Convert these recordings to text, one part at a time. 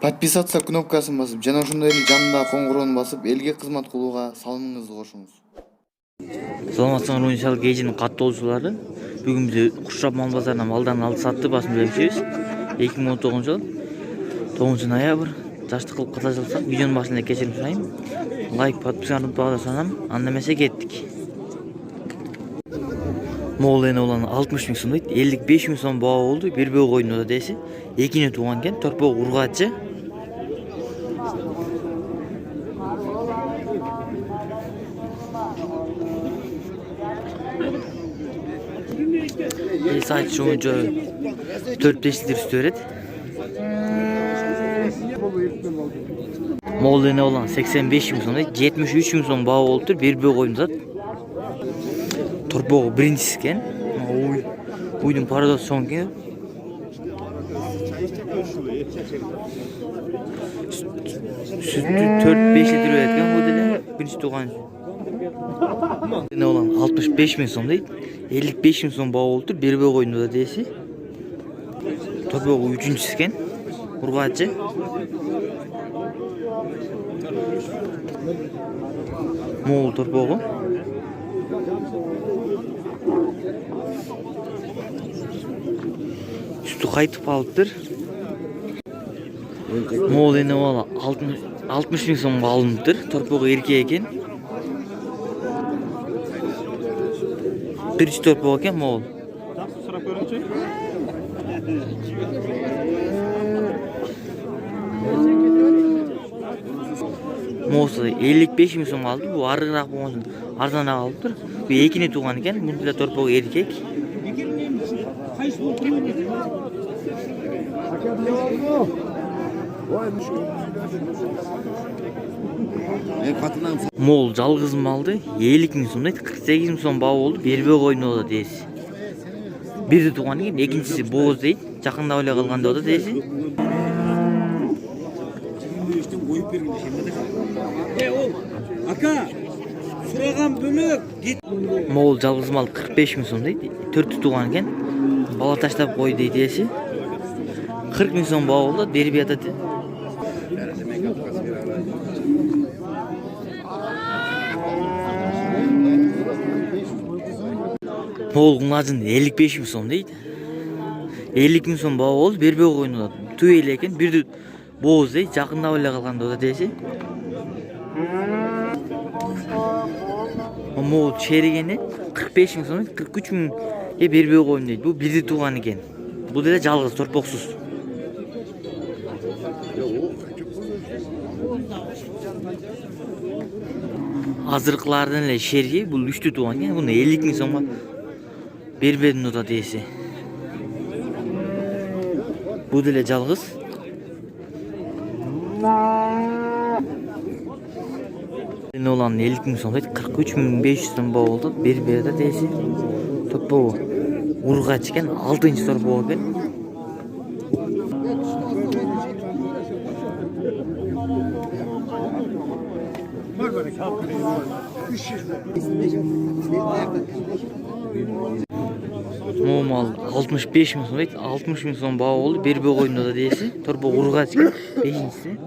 Подписаться кнопкасын басып, жана ошондой эле жанындагы коңгуроonu басып, элге кызмат кылууга салымыңызды кошуңуз. Саламатсыңар уюнчалык эжинин каттоочулары. Бүгүн биз Курчап мал базарынан малдарын алып сатты басып билебиз. 2019 жыл 9 ноябрь жаштык кылып ката жылсак, видеонун башында кечирим сурайм. Лайк, подписканы унутпагыла санам. Анда эмесе кеттик. Моолен olan 60 миң сом дейт. 55 миң сом баа болду. Бир бөө койдун да деси. Экини тууган экен, торпоо ургачы. Сайт шоңчо 4-5 литр үстү берет. Моолен olan 85 миң сом дейт. 73 миң сом баа болду. Бир бөө койдун зат. Торпоо биринчиси экен. Уйдун парадосы чоң экен. Sütü 4-5 litre üretken bu dede birinci tuğan. Ne olan 65 bin son değil, 55 bin son bağ oldu. Bir böğ oyunu da değilse. Torpoo üçüncüsü iken, urgacı. Moğol torpoo. Sütü kayıtıp alıptır. Moğol ene ola 60 bin so'mga alınıptır. Torpoo erkek eken. Birinchi torpoo eken moğol. Moğolsa 55 bin so'mga aldı. Bu arıgırak bolğon arzanarak alıptır. Bu ekini tuğan eken. Bunda torpoo erkek. Moğol жалгыз малды 50 миң сом дейт. 48 миң сом баа болду. Бербөө койну да дейси. Бирди тууган экен, экинчиси бооз дейт. Жакындап эле калганда да дейси. Ака, сураган бөлөк. Moğol жалгыз мал 45 миң сом дейт. 4 тууган экен. Бала таштап кой дейт эси. 40 миң сом баа болду. Берип атат. Moğol куңажын 55 миң сом дейт. 50 миң сом баа болду. Бербөө койну да түү эле экен. Бирди бооз дейт. Жакындап эле калганда да дейси. Moğol çeyrегени 45 миң сом, 43 миңге бербөө койну дейт. Бул бирди тууган экен. Бул деле жалгыз торпоксуз. Азыркылардын эле шерги бул 3 тууган экен. Буну 50 миң сомго бербедим да дейси. Бул деле жалгыз. Ne olan 50 миң сом дейт. 43 миң 500 сом баа болду. Бербей да дейси. Торпоо ургач экен, 6-нчы торпоо экен. Moğol 65 миң сом дейт. 60 миң сом баа болду. Бербөө койну да дейси. Торпоо ургач экен, 5-нчиси.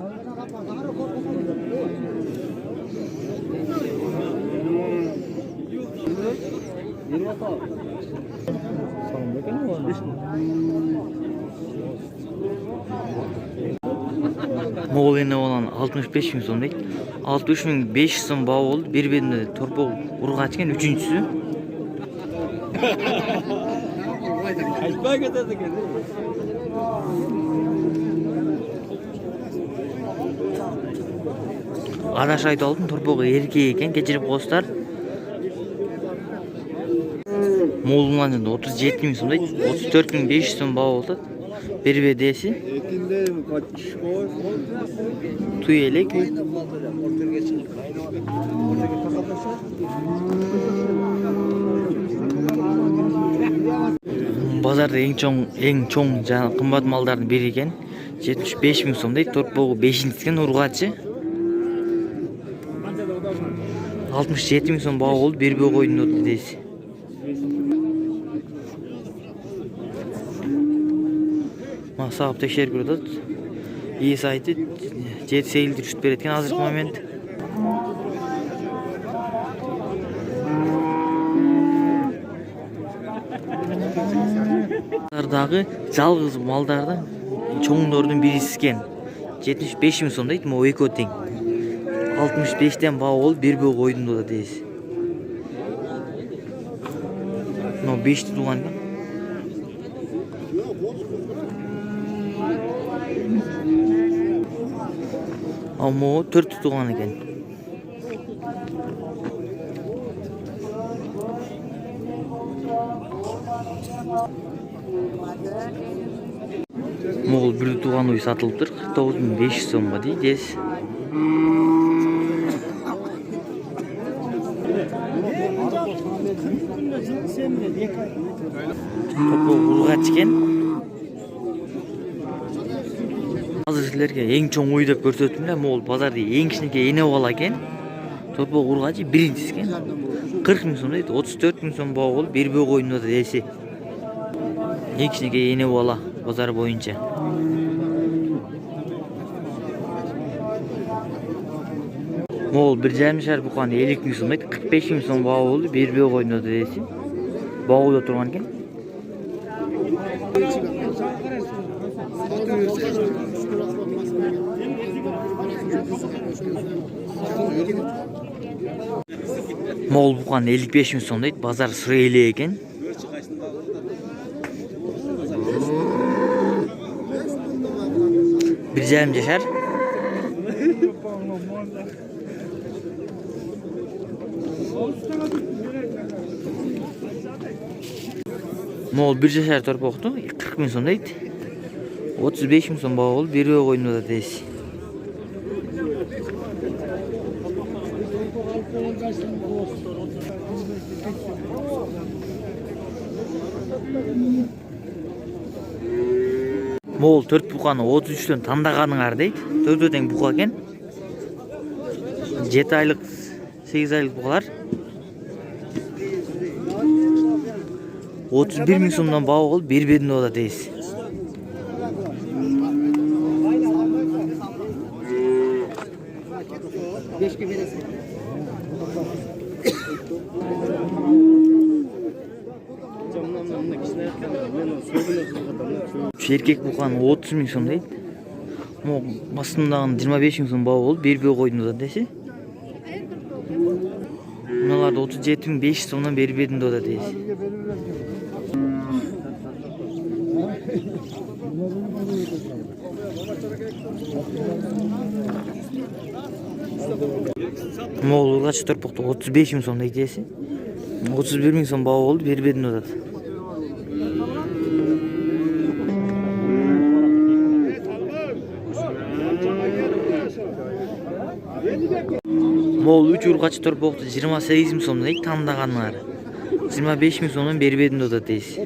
Moğol ene olan 65 миң сом дейт. 63 миң 500 сом баа болду. Бербедим торпоо ургач экен, 3-нчүсү. Адаш айтып алдым, торпоо эркек экен, кечирип коесуздар. Moğol'un 37 миң сом дейт. 34 миң 500 сом баа болду. Бербе деси. Туй элек. Базарда эң чоң жана кымбат малдардын бири экен. 75 миң сом дейт. Торпоо 5-нчиси экен, ургачы. 67 миң сом баа болду. Бербөө койду дейси. Sağıp tekşer burada иесі айты 7-8 жүрүшүп береткен азыркы момент. Дагы жалгыз малдардын чоңдордун бирisi экен. 75 миң сом дейт, могу экөө тең. 65тен баа болуп, бир бөө койдун да дейсиз. Но 5 тууган экен. Могу 4 тууган экен. Могул бир тууган уй сатылыптыр. 49.500 сомго дейт. Топо ургач экен. Азыр силерге эң чоң уй деп көрсөттүм эле. Могул базарды эң кичинекей эне бала экен. Топо ургачы биринчиси экен. 40 миң сом дейт. 34 миң сом баа болуп, бир бөө койдун да дейси. Эң кичинекей эне бала базар боюнча. Могул 1,5 шар букан 50 миң сом дейт. 45 миң сом баа болду, бир бөө койдун да дейси. Багууда турган экен. Могул букан 55 миң сом дейт. Базар сырайлы экен. Bir жарым жашар. Могул 1 жашар торпокту 40 миң сом дейт. 35 миң сом баа болуп, бир бөө койдун да дейсиз. Могул 4 буканы 33төн тандаганыңар дейт. 4 тең бука экен. 7 айлык, 8 айлык букалар. 31 миң сомдон баа болуп, бир бедин да дейсиз. Erkek bukаны 30 миң сом дейт. Басындагы 25 миң сом баа болуп, бир бөө койдун да дейсиз. Мыналарды 37.500 сомдон бери бердим да дейсиз. Могул ургач торпокто 35 миң сом дейт. 31 миң сом баа болуп, бери бердим да. Могул 3 ургач торпокту 28 миң сом дейт, тандаганыңар. 25 миң сомдон бери бердим да дейсиз.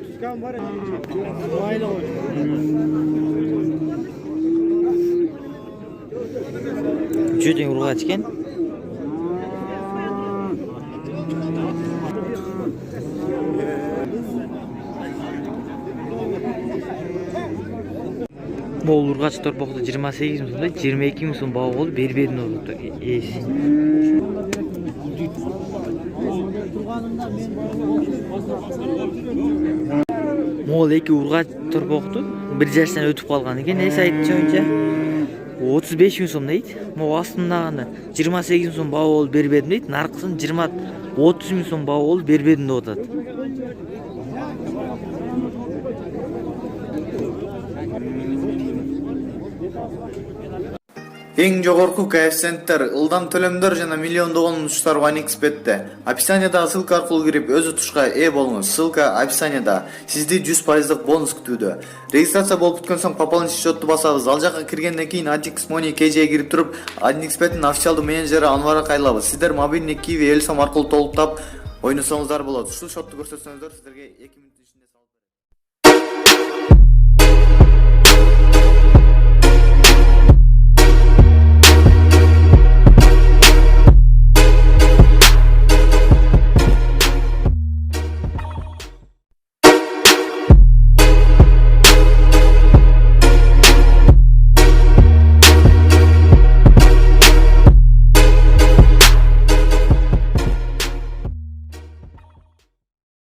Үчөө ургач экен. Могул ургач торпокту 28 миң сом дейт, 22 миң сом баа болуп, бери бердим да дейсиз. Могул 2 ургач торпокту 1 жаштан өтүп калган экен. Эс айтчоюнча 35 миң сом дейт. Могул астындагы 28 миң сом баа болуп, бери бердим дейт. Наркысын 30 миң сом баа болуп, бери бердим деп атат. Эң жогорку коэффициенттер, ылдам төлөмдөр жана миллиондогон учуштар OneXBet'те. Описаниядагы ссылка аркылуу кирип өз утушка ээ болуңуз. Ссылка описанияда. Сизди 100% бонус күтүүдө. Регистрация болуп бүткөн соң пополнить счетту басабыз. Ал жака киргенден кийин AddX Money KJ'ге кирип туруп, OneXBet'ин официалдуу менеджери Анварга кайрылабыз. Сиздер мобильный Kiwi Элсом аркылуу толуктап ойносоңуздар болот. Ушул счетту көрсөтсөңүздөр сиздерге 2